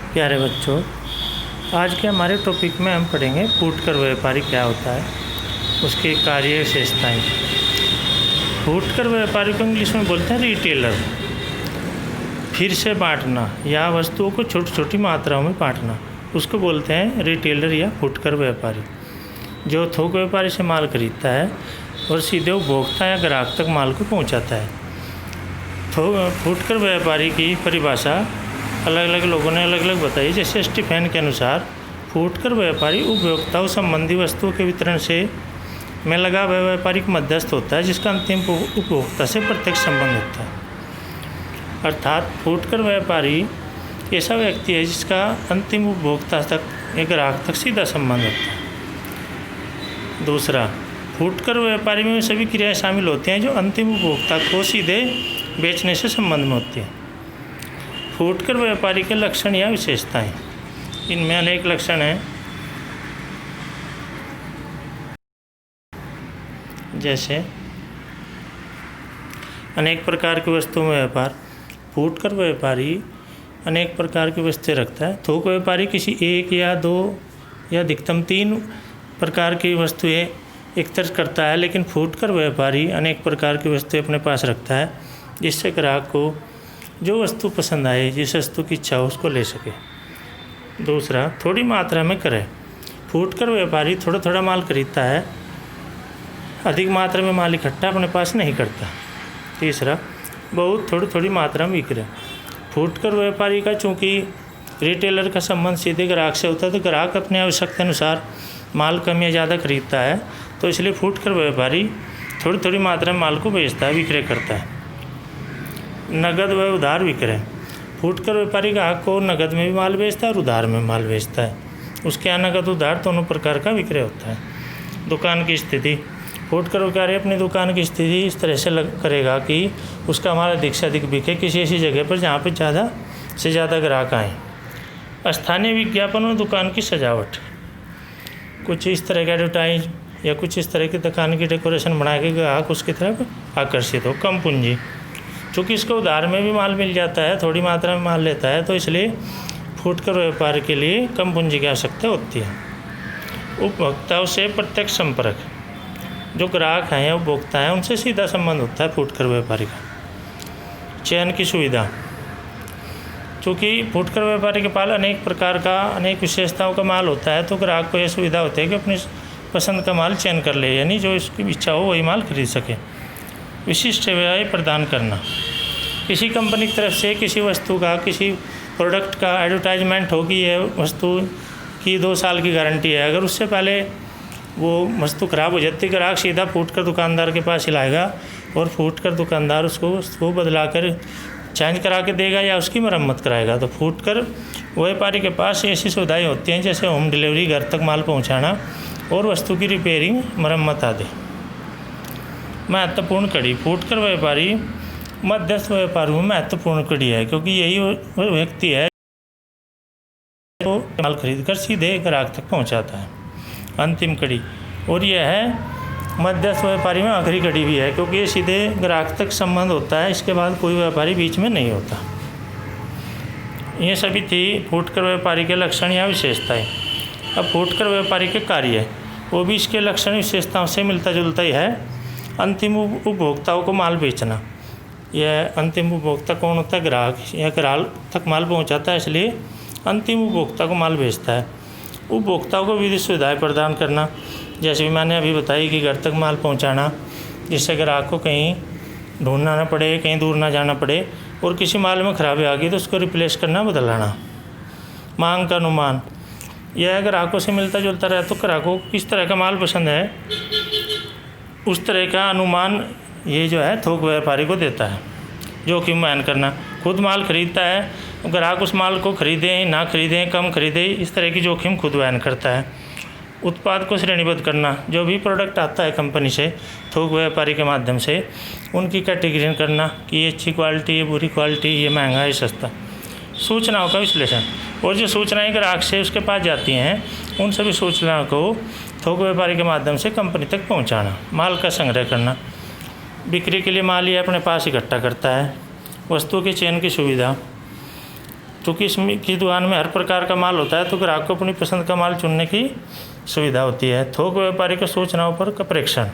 प्यारे बच्चों, आज के हमारे टॉपिक में हम पढ़ेंगे फुटकर व्यापारी क्या होता है, उसके कार्य विशेषताएँ। फुटकर व्यापारी को इंग्लिश में बोलते हैं रिटेलर। फिर से बांटना या वस्तुओं को छोटी छोटी मात्राओं में बांटना, उसको बोलते हैं रिटेलर या फुटकर व्यापारी। जो थोक व्यापारी से माल खरीदता है और सीधे उपभोक्ता या ग्राहक तक माल को पहुंचाता है। फुटकर व्यापारी की परिभाषा अलग अलग लोगों ने अलग अलग बताई। जैसे स्टीफेन के अनुसार फुटकर व्यापारी उपभोक्ताओं संबंधी वस्तुओं के वितरण से में लगा हुआ व्यापारिक मध्यस्थ होता है, जिसका अंतिम उपभोक्ता से प्रत्यक्ष संबंध होता है। अर्थात फुटकर व्यापारी ऐसा व्यक्ति है जिसका अंतिम उपभोक्ता तक या ग्राहक तक सीधा संबंध होता है। दूसरा, फुटकर व्यापारी में सभी क्रियाएं शामिल होती हैं जो अंतिम उपभोक्ता को सीधे बेचने से संबंध में होती हैं। फुटकर व्यापारी के लक्षण या विशेषताएं, इनमें अनेक लक्षण हैं। जैसे अनेक प्रकार की वस्तुओं में व्यापार। फुटकर व्यापारी अनेक प्रकार की वस्तुएं रखता है। थोक व्यापारी किसी एक या दो या अधिकतम 3 प्रकार की वस्तुएं एकत्र करता है, लेकिन फुटकर व्यापारी अनेक प्रकार की वस्तुएं अपने पास रखता है, जिससे ग्राहक को जो वस्तु पसंद आए, जिस वस्तु की इच्छा हो उसको ले सके। दूसरा, थोड़ी मात्रा में करे। फुटकर व्यापारी थोड़ा थोड़ा माल खरीदता है, अधिक मात्रा में माल इकट्ठा अपने पास नहीं करता। तीसरा, बहुत थोड़ी थोड़ी मात्रा में बिक्री। फुटकर व्यापारी का चूँकि रिटेलर का संबंध सीधे ग्राहक से होता है, तो ग्राहक अपने आवश्यकता अनुसार माल कम या ज़्यादा खरीदता है, तो इसलिए फुटकर व्यापारी थोड़ी थोड़ी मात्रा में माल को बेचता है, विक्रय करता है। नगद व उधार विक्रय। फुटकर व्यापारी ग्राहक को नगद में भी माल बेचता है और उधार में माल बेचता है। उसके यहाँ नगद उधार दोनों प्रकार का विक्रय होता है। दुकान की स्थिति। फुटकर व्यापारी अपनी दुकान की स्थिति इस तरह से करेगा कि उसका माल अधिक से अधिक बिके किसी ऐसी जगह पर जहाँ पर ज़्यादा से ज़्यादा ग्राहक आएँ। स्थानीय विज्ञापन और दुकान की सजावट। कुछ इस तरह का एडवर्टाइज या कुछ इस तरह की दुकान की डेकोरेशन बना के ग्राहक उसकी तरफ आकर्षित हो। कम पूंजी। चूँकि इसको उधार में भी माल मिल जाता है, थोड़ी मात्रा में माल लेता है, तो इसलिए फुटकर व्यापार के लिए कम पूंजी की आवश्यकता होती है। उपभोक्ताओं से प्रत्यक्ष संपर्क। जो ग्राहक हैं या उपभोक्ता हैं उनसे सीधा संबंध होता है फुटकर व्यापारी का। चयन की सुविधा। चूँकि फुटकर व्यापारी के पास अनेक प्रकार का अनेक विशेषताओं का माल होता है, तो ग्राहक को यह सुविधा होती है कि अपनी पसंद का माल चयन कर ले, यानी जो इसकी इच्छा हो वही माल खरीद सके। विशिष्ट सेवाएं प्रदान करना। किसी कंपनी की तरफ से किसी वस्तु का, किसी प्रोडक्ट का एडवर्टाइजमेंट हो कि यह वस्तु की 2 साल की गारंटी है। अगर उससे पहले वो वस्तु ख़राब हो जाती है, ग्राहक सीधा फुटकर दुकानदार के पास ही लाएगा और फुटकर दुकानदार उसको बदला कर चेंज करा के देगा या उसकी मरम्मत कराएगा। तो फुटकर व्यापारी के पास ऐसी सुविधाएँ होती हैं जैसे होम डिलीवरी, घर तक माल पहुँचाना और वस्तु की रिपेयरिंग, मरम्मत आदि। महत्वपूर्ण कड़ी। फुटकर व्यापारी मध्यस्थ व्यापारियों में महत्वपूर्ण कड़ी है, क्योंकि यही वो व्यक्ति है जो माल खरीद कर सीधे ग्राहक तक पहुंचाता है। अंतिम कड़ी, और यह है मध्यस्थ व्यापारी में आखिरी कड़ी भी है, क्योंकि ये सीधे ग्राहक तक संबंध होता है, इसके बाद कोई व्यापारी बीच में नहीं होता। ये सभी थी फुटकर व्यापारी के लक्षण या विशेषताएँ। अब फुटकर व्यापारी के कार्य, वो भी इसके लक्षण विशेषताओं से मिलता जुलता ही है। अंतिम उपभोक्ताओं को माल बेचना। यह अंतिम उपभोक्ता कौन होता है? ग्राहक या ग्राहक तक माल पहुंचाता है, इसलिए अंतिम उपभोक्ता को माल बेचता है। उपभोक्ताओं को विविध सुविधाएं प्रदान करना, जैसे भी मैंने अभी बताई कि घर तक माल पहुंचाना, जिससे ग्राहक को कहीं ढूंढना ना पड़े, कहीं दूर ना जाना पड़े, और किसी माल में खराबी आ गई तो उसको रिप्लेस करना, बदलाना। मांग का अनुमान। यह ग्राहकों से मिलता जुलता रहे, तो ग्राहकों को किस तरह का माल पसंद है उस तरह का अनुमान ये जो है थोक व्यापारी को देता है। जोखिम बयान करना। खुद माल खरीदता है, ग्राहक उस माल को खरीदें ना खरीदें, कम खरीदें, इस तरह की जोखिम खुद बयान करता है। उत्पाद को श्रेणीबद्ध करना। जो भी प्रोडक्ट आता है कंपनी से थोक व्यापारी के माध्यम से, उनकी कैटेगरी करना कि ये अच्छी क्वालिटी, ये बुरी क्वालिटी, ये महंगा, ये सस्ता। सूचनाओं का विश्लेषण। और जो सूचनाएं ग्राहक से उसके पास जाती हैं, उन सभी सूचनाओं को थोक व्यापारी के माध्यम से कंपनी तक पहुंचाना। माल का संग्रह करना। बिक्री के लिए माल ये अपने पास इकट्ठा करता है। वस्तुओं के चयन की सुविधा। क्योंकि इसमें की दुकान में हर प्रकार का माल होता है, तो ग्राहक को अपनी पसंद का माल चुनने की सुविधा होती है। थोक व्यापारी को सूचनाओं पर का प्रेषण,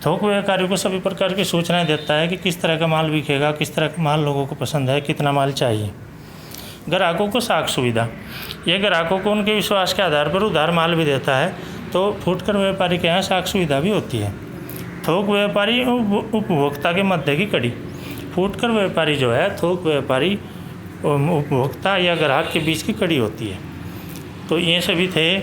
थोक व्यापारी को सभी प्रकार की सूचनाएं देता है कि किस तरह का माल बिकेगा, किस तरह का माल लोगों को पसंद है, कितना माल चाहिए। ग्राहकों को साख सुविधा, यह ग्राहकों को उनके विश्वास के आधार पर उधार माल भी देता है, तो फुटकर व्यापारी के यहाँ साख सुविधा भी होती है। थोक व्यापारी उपभोक्ता के मध्य की कड़ी, फुटकर व्यापारी जो है थोक व्यापारी उपभोक्ता या ग्राहक के बीच की कड़ी होती है। तो ये सभी थे